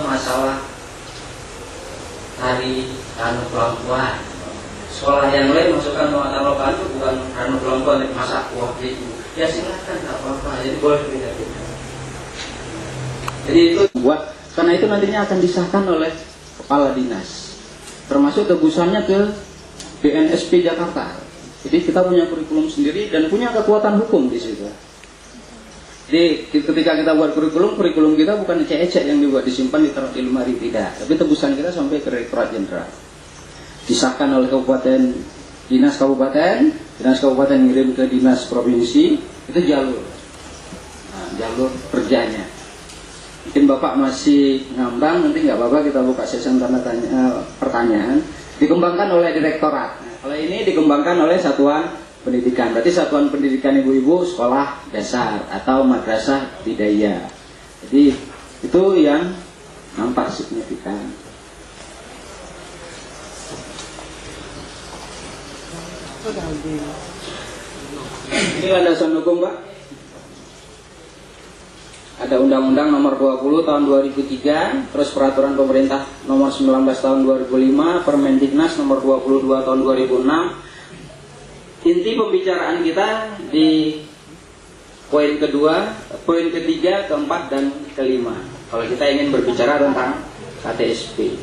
masalah hari anu kelampuan. Sekolah yang lain masukkan muatan lokal itu bukan anu kelampuan masa waktu itu. Ya silakan, nggak apa-apa. Jadi boleh beda-beda. Jadi itu buat, karena itu nantinya akan disahkan oleh kepala dinas, termasuk tebusannya ke BNSP Jakarta. Jadi kita punya kurikulum sendiri dan punya kekuatan hukum di situ. Jadi ketika kita buat kurikulum kita bukan ecek-ecek yang dibuat disimpan di lemari, tidak. Tapi tebusan kita sampai ke Direktorat Jenderal. Disahkan oleh dinas kabupaten ngirim ke dinas provinsi, itu jalur. Nah, jalur kerjanya. Mungkin Bapak masih ngambang, nanti nggak apa-apa kita buka sesi tanda tanya, pertanyaan. Dikembangkan oleh direktorat. Nah, kalau ini dikembangkan oleh satuan pendidikan. Berarti satuan pendidikan ibu-ibu sekolah dasar atau madrasah bidaya. Jadi itu yang nampak signifikan. Ini landasan hukum, Pak. Ada Undang-Undang Nomor 20 Tahun 2003, terus Peraturan Pemerintah Nomor 19 Tahun 2005, Permendiknas Nomor 22 Tahun 2006. Inti pembicaraan kita di poin kedua, poin ketiga, keempat, dan kelima. Kalau kita ingin berbicara tentang KTSP.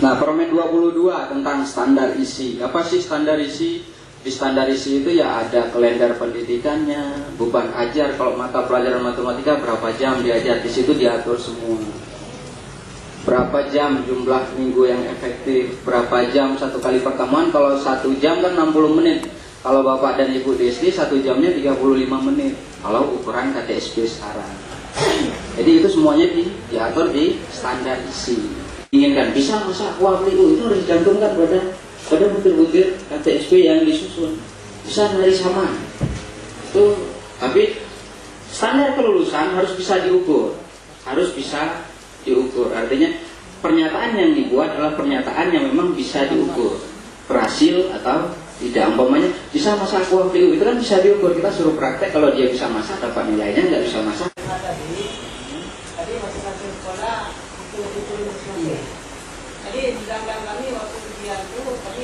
Nah, Permen 22 tentang standar isi. Apa sih standar isi? Di standar isi itu ya ada kalender pendidikannya, beban ajar, kalau mata pelajaran matematika berapa jam diajar, di situ diatur semua. Berapa jam jumlah minggu yang efektif, berapa jam satu kali pertemuan, kalau 1 jam kan 60 menit. Kalau Bapak dan Ibu di SD 1 jamnya 35 menit. Kalau ukuran KTSP sekarang. Jadi itu semuanya diatur di standar isi. Inginkan bisa masa kualitas itu harus dicantumkan pada butir-butir KTSP yang disusun. Bisa dari sama. Itu, tapi standar kelulusan harus bisa diukur. Harus bisa diukur. Artinya pernyataan yang dibuat adalah pernyataan yang memang bisa diukur. Berhasil atau tidak. Umpamanya bisa masak kuah itu kan bisa diukur. Kita suruh praktek, kalau dia bisa masak dapat nilainya, nggak bisa masak